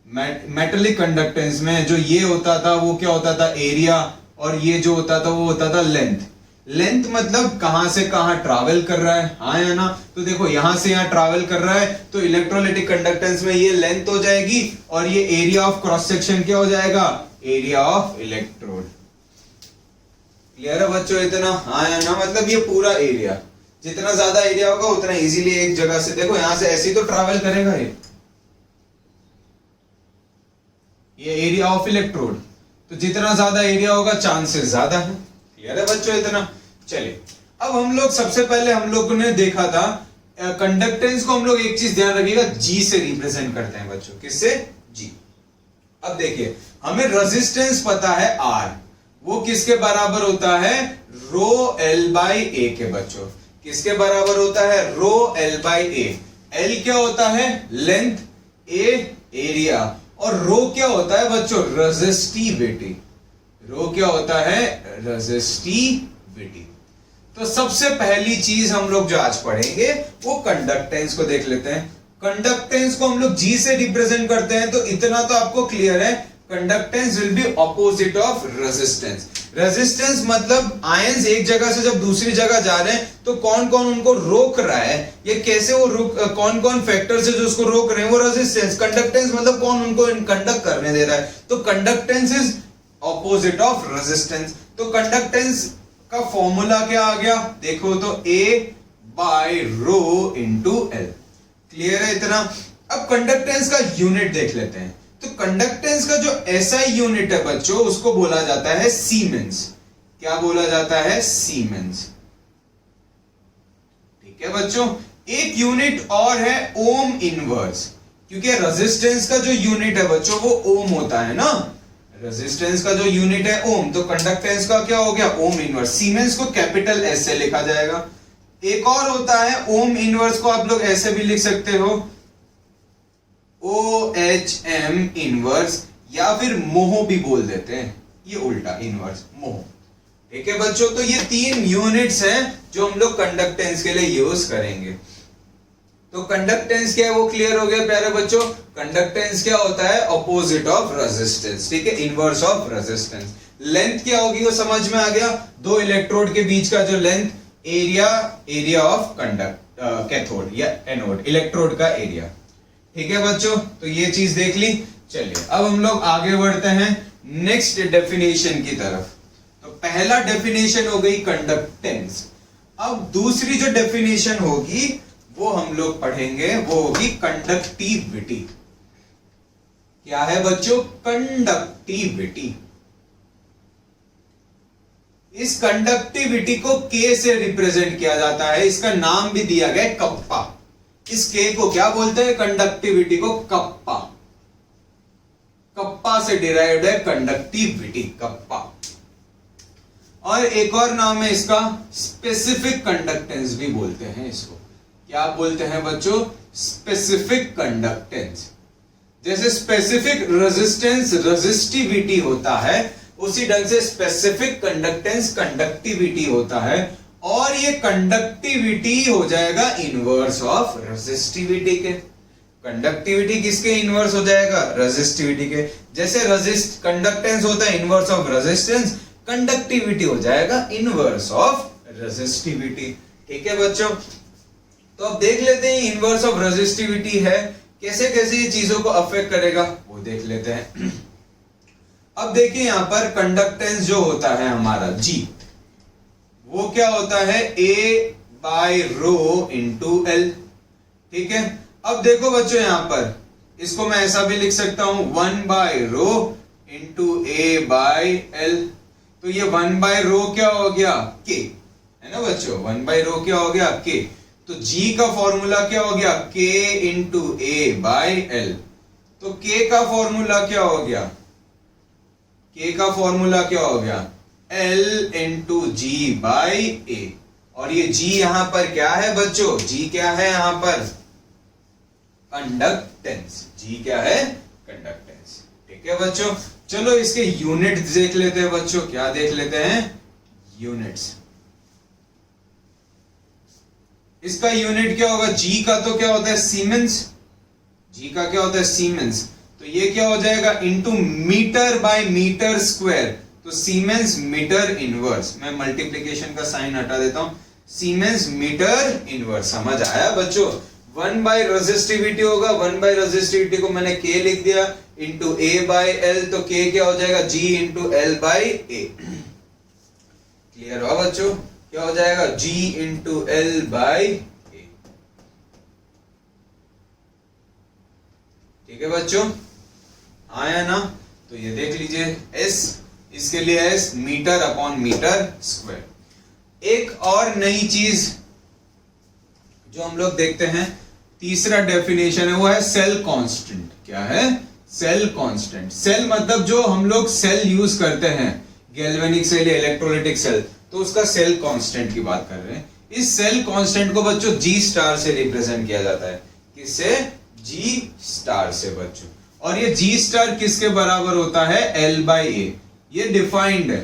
मेटेलिक कंडक्टेंस में जो ये होता था वो क्या होता था? एरिया, और ये जो होता था वो होता था लेंथ। लेंथ मतलब कहां से कहां ट्रैवल कर रहा है, हाँ या ना? तो देखो यहां से यहां ट्रैवल कर रहा है तो इलेक्ट्रोलाइटिक कंडक्टेंस में ये लेंथ हो जाएगी और ये एरिया ऑफ क्रॉस सेक्शन क्या हो जाएगा? Area of electrode. क्लियर है बच्चों इतना? हाँ या ना? मतलब ये पूरा एरिया, जितना ज्यादा एरिया होगा उतना इजीली एक जगह से, देखो यहां से ऐसे ही तो ट्रैवल करेगा ये एरिया ऑफ इलेक्ट्रोड। तो जितना ज्यादा एरिया होगा चांसेस ज्यादा है। क्लियर है बच्चों इतना? चलिए अब हम लोग सबसे पहले हम लोग ने देखा था कंडक्टेंस को हम लोग एक चीज ध्यान रखिएगा, जी से रिप्रेजेंट करते हैं बच्चों। किससे? जी। अब देखिए हमें रेजिस्टेंस पता है आर, वो किसके बराबर होता है? रो एल बाई ए के बच्चों। किसके बराबर होता है? Rho L by A. L क्या होता है? लेंथ, ए एरिया, और रो क्या होता है बच्चों? रेजिस्टिविटी। रो क्या होता है? रेजिस्टिविटी। तो सबसे पहली चीज हम लोग जो आज पढ़ेंगे वो कंडक्टेंस को देख लेते हैं। कंडक्टेंस को हम लोग जी से रिप्रेजेंट करते हैं तो इतना तो आपको क्लियर है, conductance will be opposite of resistance. Resistance मतलब आयंस एक जगह से जब दूसरी जगह जा रहे हैं तो कौन कौन उनको रोक रहा है, ये कैसे वो कौन कौन फैक्टर्स है जो उसको रोक रहे हैं, वो रेजिस्टेंस। कंडक्टेंस मतलब कौन उनको कंडक्ट करने दे रहा है, तो conductance is opposite of resistance. तो कंडक्टेंस का फॉर्मूला क्या आ गया? देखो तो A by rho into L. Clear है इतना? अब कंडक्टेंस का यूनिट देख लेते हैं। तो कंडक्टेंस का जो एसआई यूनिट है बच्चों, उसको बोला जाता है सीमेंस। क्या बोला जाता है? सीमेंस। ठीक है बच्चों, एक यूनिट और है ओम इनवर्स, क्योंकि रेजिस्टेंस का जो यूनिट है बच्चों वो ओम होता है ना, रेजिस्टेंस का जो यूनिट है ओम, तो कंडक्टेंस का क्या हो गया? Ohm inverse. सीमेंस को कैपिटल एस से लिखा जाएगा। एक और होता है ओम इनवर्स, को आप लोग ऐसे भी लिख सकते हो, OHM इनवर्स, या फिर मोह भी बोल देते हैं, ये उल्टा इनवर्स मोह। ठीक है बच्चों, तो ये 3 यूनिट्स हैं जो हम लोग कंडक्टेंस के लिए यूज करेंगे। तो कंडक्टेंस क्या है वो क्लियर हो गया प्यारे बच्चों। कंडक्टेंस क्या होता है? Opposite of resistance. ठीक है, इनवर्स ऑफ रेजिस्टेंस। लेंथ क्या होगी वो समझ में आ गया। दो इलेक्ट्रोड के बीच का जो लेंथ, एरिया ऑफ कैथोड या एनोड, इलेक्ट्रोड का एरिया। ठीक है बच्चों, तो ये चीज देख ली। चलिए अब हम लोग आगे बढ़ते हैं नेक्स्ट डेफिनेशन की तरफ। तो पहला डेफिनेशन हो गई कंडक्टेंस। अब दूसरी जो डेफिनेशन होगी वो हम लोग पढ़ेंगे, वो होगी कंडक्टिविटी। क्या है बच्चों? कंडक्टिविटी। इस कंडक्टिविटी को K से रिप्रेजेंट किया जाता है, इसका नाम भी दिया गया कप्पा। इस K को क्या बोलते हैं? कंडक्टिविटी को कप्पा। कप्पा से डिराइव्ड है कंडक्टिविटी, कप्पा। और एक और नाम है इसका स्पेसिफिक कंडक्टेंस भी बोलते हैं इसको। क्या बोलते हैं बच्चों? Specific conductance. जैसे स्पेसिफिक रेजिस्टेंस रेजिस्टिविटी होता है, उसी ढंग से स्पेसिफिक कंडक्टेंस कंडक्टिविटी होता है। और ये कंडक्टिविटी हो जाएगा इनवर्स ऑफ रेजिस्टिविटी के। कंडक्टिविटी किसके इनवर्स हो जाएगा? रेजिस्टिविटी के। जैसे कंडक्टेंस होता है इनवर्स ऑफ रेजिस्टेंस, कंडक्टिविटी हो जाएगा इनवर्स ऑफ रेजिस्टिविटी। ठीक है बच्चों, तो अब देख लेते हैं इनवर्स ऑफ रेजिस्टिविटी है, कैसे कैसे ये चीजों को अफेक्ट करेगा वो देख लेते हैं। अब देखिए यहां पर कंडक्टेंस जो होता है हमारा G, वो क्या होता है? A/ρ × L। ठीक है, अब देखो बच्चों यहां पर इसको मैं ऐसा भी लिख सकता हूं 1/ρ × A/L। तो ये 1/ρ क्या हो गया? K, है ना बच्चों? 1/ρ क्या हो गया? K। तो G का फॉर्मूला क्या हो गया? K × A/L। तो K का फॉर्मूला क्या हो गया? K का फॉर्मूला क्या हो गया? L × G/A। और ये G यहां पर क्या है बच्चों? G क्या है यहां पर? कंडक्टेंस। G क्या है? कंडक्टेंस। ठीक है बच्चों, चलो इसके यूनिट देख लेते हैं बच्चों। क्या देख लेते हैं? यूनिट्स। इसका यूनिट क्या होगा? G का तो क्या होता है? सीमेंस। G का क्या होता है? सीमेंस। तो ये क्या हो जाएगा? Into metre metre square. तो सीमेंस मीटर इनवर्स। मैं मल्टीप्लिकेशन का साइन हटा देता हूं। Siemens metre inverse. समझ आया बच्चों? 1/रेजिस्टिविटी होगा, 1/रेजिस्टिविटी को मैंने K लिख दिया इंटू A/L। तो K क्या हो जाएगा? G into L/A। क्लियर हुआ बच्चों? क्या हो जाएगा? G into L/A। ठीक है बच्चों, आया ना? तो ये देख लीजिए S, इसके लिए S मीटर/मीटर स्क्वायर। एक और नई चीज जो हम लोग देखते हैं, तीसरा डेफिनेशन है वो है सेल कांस्टेंट। क्या है? Cell constant. सेल मतलब जो हम लोग सेल यूज करते हैं, गैल्वेनिक सेल या इलेक्ट्रोलाइटिक सेल, तो उसका सेल कांस्टेंट की बात कर रहे हैं। इस सेल कांस्टेंट को बच्चों G स्टार से रिप्रेजेंट किया जाता है। किससे? G स्टार से बच्चों। और ये G स्टार किसके बराबर होता है? L/A। ये डिफाइंड है,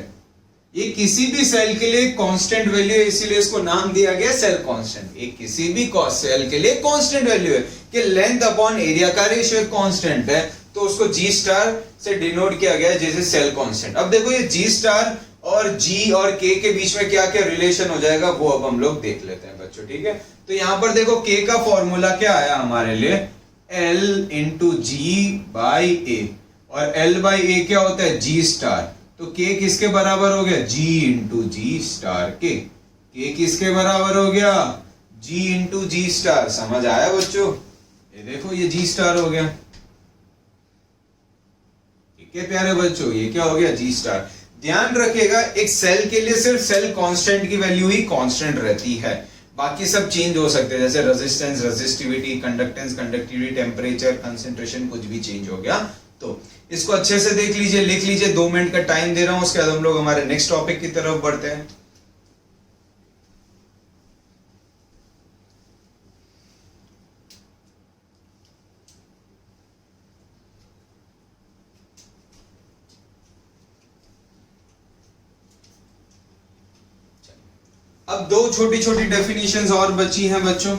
ये किसी भी सेल के लिए कांस्टेंट वैल्यू है, इसीलिए इसको नाम दिया गया सेल कांस्टेंट। ये किसी भी सेल के लिए कांस्टेंट वैल्यू है कि लेंथ अपॉन एरिया का रेशियो कांस्टेंट है, तो उसको G स्टार से डिनोट किया गया है जैसे सेल कांस्टेंट। अब देखो ये G स्टार और G और K के बीच में क्या क्या रिलेशन हो जाएगा वो अब हम लोग देख लेते हैं बच्चों। ठीक है, तो यहां पर देखो K का फॉर्मूला क्या आया हमारे लिए? L × G/A। और L/A क्या होता है? G star. तो K किसके बराबर हो गया? G × G स्टार के। K किसके बराबर हो गया? G × G star. समझ आया बच्चों? ये देखो ये G स्टार हो गया। ठीक है प्यारे बच्चों, ये क्या हो गया जी स्टार। ध्यान रखिएगा एक सेल के लिए सिर्फ सेल कांस्टेंट की वैल्यू ही कांस्टेंट रहती है, बाकी सब चेंज हो सकते हैं, जैसे resistance, resistivity, conductance, conductivity, temperature, concentration, कुछ भी चेंज हो गया। तो इसको अच्छे से देख लीजिए, लिख लीजिए, 2 मिनट का टाइम दे रहा हूं, उसके बाद हम लोग हमारे नेक्स्ट टॉपिक की तरफ बढ़ते हैं। अब 2 छोटी छोटी डेफिनेशंस और बची हैं बच्चों,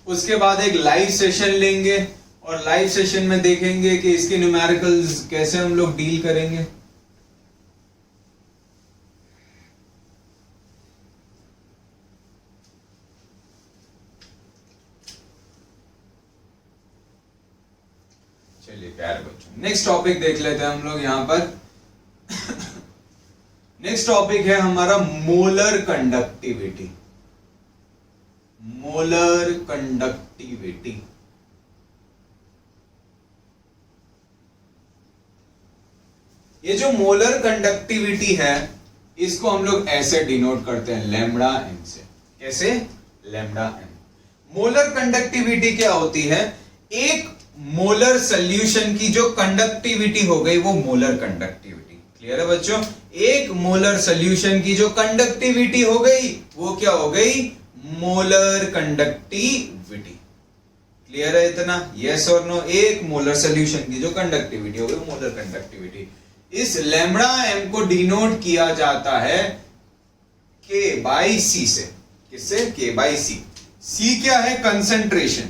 उसके बाद एक लाइव सेशन लेंगे और लाइव सेशन में देखेंगे कि इसके न्यूमेरिकल्स कैसे हम लोग डील करेंगे। चलिए प्यारे बच्चों, नेक्स्ट टॉपिक देख लेते हैं हम लोग यहां पर। नेक्स्ट टॉपिक है हमारा मोलर कंडक्टिविटी। मोलर कंडक्टिविटी, ये जो मोलर कंडक्टिविटी है इसको हम लोग ऐसे डिनोट करते हैं लैम्बडा एम से। कैसे? Lambda M. मोलर कंडक्टिविटी क्या होती है? एक मोलर सॉल्यूशन की जो कंडक्टिविटी हो गई वो मोलर कंडक्टिविटी। क्लियर है बच्चों? एक मोलर सॉल्यूशन की जो कंडक्टिविटी हो गई वो क्या हो गई? Molar conductivity. क्लियर है इतना? यस और नो? एक मोलर सॉल्यूशन की जो कंडक्टिविटी हो गई मोलर कंडक्टिविटी। इस लैम्बडा एम को डिनोट किया जाता है के बाई सी से। किससे? के बाई सी। सी क्या है? कंसंट्रेशन,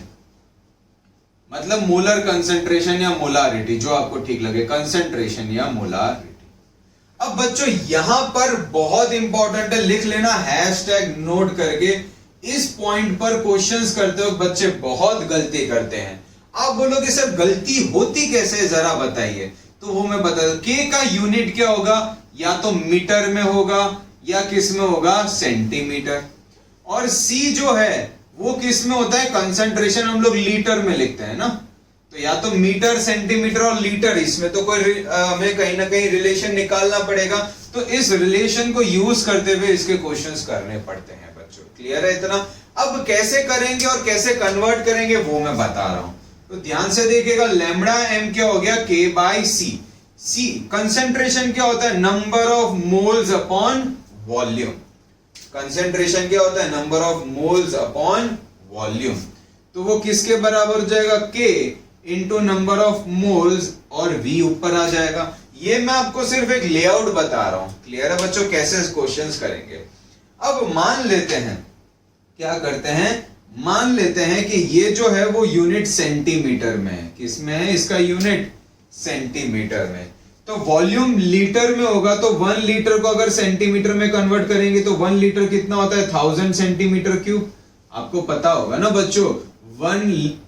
मतलब मोलर कंसंट्रेशन या मोलारिटी, जो आपको ठीक लगे, कंसंट्रेशन या मोलारिटी। अब बच्चों यहां पर बहुत इंपॉर्टेंट है, लिख लेना हैशटैग नोट करके। इस पॉइंट पर क्वेश्चंस करते वक्त बच्चे बहुत गलती करते हैं। आप बोलोगे सर गलती होती कैसे, जरा बताइए। तो वो मैं बता दूं, के का यूनिट क्या होगा? या तो मीटर में होगा या किस में होगा? सेंटीमीटर। और सी जो है वो किस में होता है? कंसंट्रेशन हम लोग लीटर में लिखते हैं ना, तो या तो मीटर, सेंटीमीटर और लीटर, इसमें तो कोई हमें कहीं ना कहीं रिलेशन निकालना पड़ेगा। तो इस रिलेशन को यूज करते हुए इसके क्वेश्चंस करने पड़ते हैं बच्चों। क्लियर है इतना? अब कैसे करेंगे और कैसे कन्वर्ट करेंगे वो मैं बता रहा हूं, तो ध्यान से देखिएगा। लैम्बडा एम क्या हो गया? के बाई सी। सी कंसंट्रेशन क्या होता है? Number of moles upon volume. Concentration क्या होता है? Number of moles upon volume. तो वो किसके बराबर हो जाएगा? के इंटू नंबर ऑफ मोल्स, और V ऊपर आ जाएगा। ये मैं आपको सिर्फ एक लेआउट बता रहा हूं। क्लियर है बच्चों? कैसे क्वेश्चंस करेंगे। अब मान लेते हैं, क्या करते हैं, मान लेते हैं कि ये जो है वो यूनिट सेंटीमीटर में है। किसमें है इसका यूनिट? सेंटीमीटर में। तो वॉल्यूम लीटर में होगा, तो 1 लीटर को अगर सेंटीमीटर में कन्वर्ट करेंगे तो 1 लीटर कितना होता है? 1000 सेंटीमीटर क्यूब। आपको पता होगा ना बच्चों, 1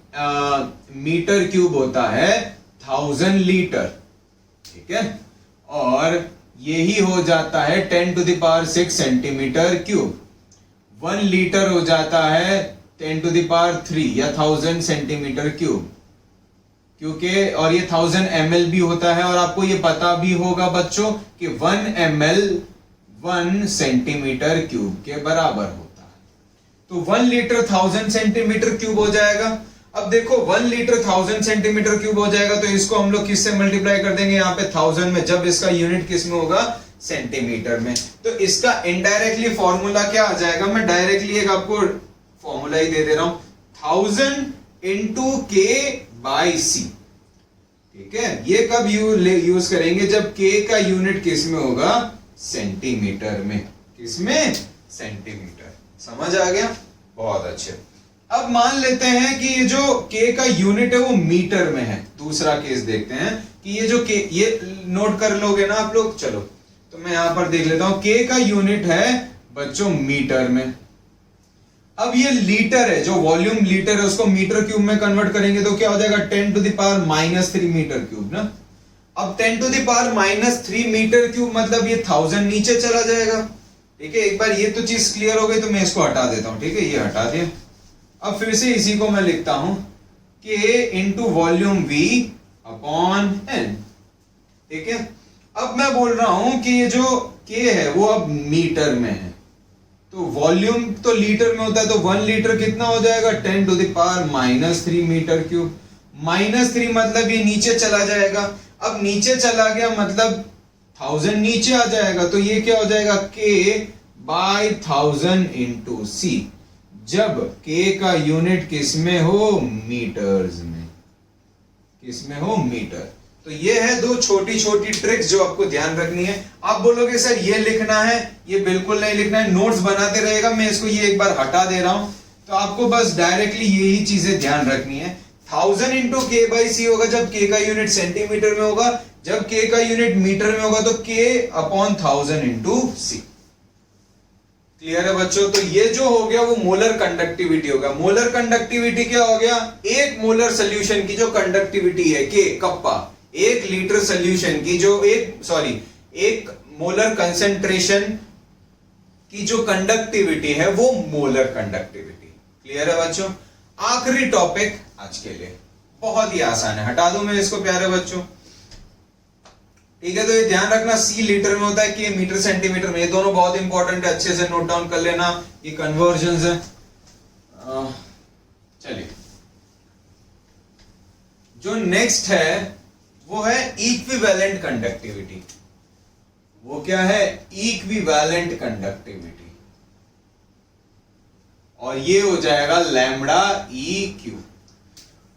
मीटर क्यूब होता है 1000 लीटर। ठीक है? और यही हो जाता है 10 to the power 6 centimetre cube. 1 litre हो जाता है 10 टू द पावर 3 या 1000 सेंटीमीटर क्यूब, क्योंकि और ये 1000 ml भी होता है। और आपको ये पता भी होगा बच्चों कि 1 ml 1 सेंटीमीटर क्यूब के बराबर होता है। तो 1 लीटर 1000 सेंटीमीटर क्यूब हो जाएगा। अब देखो 1 लीटर 1000 सेंटीमीटर क्यूब हो जाएगा, तो इसको हम लोग किससे मल्टीप्लाई कर देंगे? यहाँ पे 1000 में, जब इसका यूनिट किस में होगा? सेंटीमीटर में। तो इसका इनडायरेक्टली फॉर्मूला क्या आ जाएगा? मैं डायरेक्टली एक आपको फॉर्मूला ही दे दे रहा हूं, 1000 इंटू के बाई सी। ठीक है? ये कब यूज करेंगे? जब के का यूनिट किस में होगा? सेंटीमीटर में। किस में? सेंटीमीटर। समझ आ गया? बहुत अच्छे। अब मान लेते हैं कि ये जो k का यूनिट है वो मीटर में है। दूसरा केस देखते हैं कि ये जो k, ये नोट कर लोगे ना आप लोग? चलो तो मैं यहां पर देख लेता हूं, k का यूनिट है बच्चों मीटर में। अब ये लीटर है, जो वॉल्यूम लीटर है उसको मीटर क्यूब में कन्वर्ट करेंगे तो क्या हो जाएगा? 10 to the power -3 metre cube ना। अब 10 to the power -3 metre cube मतलब ये 1000 नीचे चला जाएगा। ठीक है? एक बार ये तो चीज क्लियर हो गई, तो मैं इसको हटा देता हूं। ठीक है? ये हटा दिया। अब फिर से इसी को मैं लिखता हूं, K into volume V upon N। ठीक है। अब मैं बोल रहा हूं कि ये जो K है वो अब मीटर में है, तो वॉल्यूम तो लीटर में होता है, तो 1 लीटर कितना हो जाएगा 10⁻³ मीटर क्यूब। -3 मतलब ये नीचे चला जाएगा, अब नीचे चला गया मतलब 1000 नीचे आ जाएगा, तो ये क्या हो जाएगा K/1000 × C, जब K का यूनिट किस में हो, मीटर्स में, किस में हो, मीटर। तो ये है दो छोटी छोटी ट्रिक्स जो आपको ध्यान रखनी है। आप बोलोगे सर ये लिखना है, ये बिल्कुल नहीं लिखना है, नोट्स बनाते रहेगा, मैं इसको ये एक बार हटा दे रहा हूं, तो आपको बस डायरेक्टली यही चीजें ध्यान रखनी है। 1000 × K/C होगा जब K का यूनिट सेंटीमीटर में होगा, जब K का यूनिट मीटर में होगा तो K/1000 × C। क्लियर है बच्चों? तो ये जो हो गया वो मोलर कंडक्टिविटी होगा। मोलर कंडक्टिविटी क्या हो गया, एक मोलर सोल्यूशन की जो कंडक्टिविटी है K कप्पा, 1 लीटर सोल्यूशन की जो एक मोलर कंसेंट्रेशन की जो कंडक्टिविटी है वो मोलर कंडक्टिविटी। क्लियर है बच्चों? आखिरी टॉपिक आज के लिए बहुत ही आसान है, हटा दूं मैं इसको प्यारे बच्चों, ठीक है। तो ये ध्यान रखना C लीटर में होता है, K मीटर सेंटीमीटर में, ये दोनों बहुत इंपॉर्टेंट है, अच्छे से नोट डाउन कर लेना, ये कन्वर्जन है। चलिए जो नेक्स्ट है वो है इक्विवेलेंट कंडक्टिविटी। वो क्या है, इक्विवेलेंट कंडक्टिविटी, और ये हो जाएगा λ/E⁴।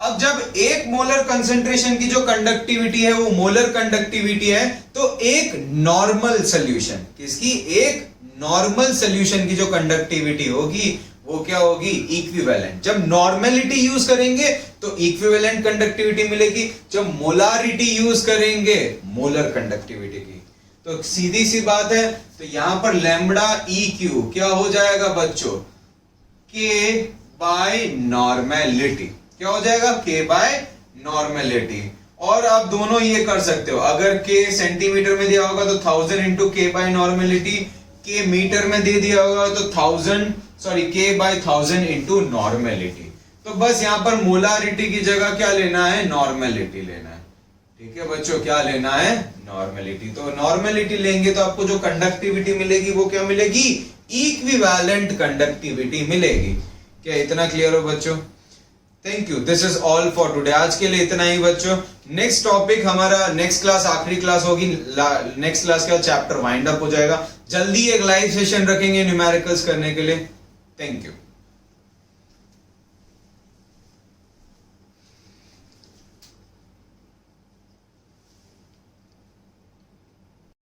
अब जब एक मोलर कंसेंट्रेशन की जो कंडक्टिविटी है वो मोलर कंडक्टिविटी है, तो एक नॉर्मल सॉल्यूशन, किसकी, एक नॉर्मल सॉल्यूशन की जो कंडक्टिविटी होगी वो क्या होगी, इक्विवेलेंट। जब नॉर्मेलिटी यूज करेंगे तो इक्विवेलेंट कंडक्टिविटी मिलेगी, जब मोलारिटी यूज करेंगे मोलर कंडक्टिविटी की। तो सीधी सी बात है, तो यहां पर λ/E⁴ क्या हो जाएगा बच्चों, K/नॉर्मेलिटी, क्या हो जाएगा, K/नॉर्मेलिटी। और आप दोनों ये कर सकते हो, अगर K सेंटीमीटर में दिया होगा तो 1000 × K/नॉर्मेलिटी, K मीटर में दे दिया होगा तो K/1000 × नॉर्मेलिटी। तो बस यहां पर मोलारिटी की जगह क्या लेना है, नॉर्मेलिटी लेना है, ठीक है बच्चों, क्या लेना है, नॉर्मेलिटी। तो नॉर्मेलिटी लेंगे तो आपको जो कंडक्टिविटी मिलेगी वो क्या मिलेगी, इक्विवेलेंट कंडक्टिविटी मिलेगी। क्या इतना क्लियर हो बच्चों? Thank you, this is all for today. आज के लिए इतना ही बच्चों। नेक्स्ट टॉपिक हमारा, नेक्स्ट क्लास आखिरी क्लास होगी, नेक्स्ट क्लास के बाद चैप्टर वाइंड अप हो जाएगा। जल्दी एक लाइव सेशन रखेंगे न्यूमेरिकल्स करने के लिए। Thank you.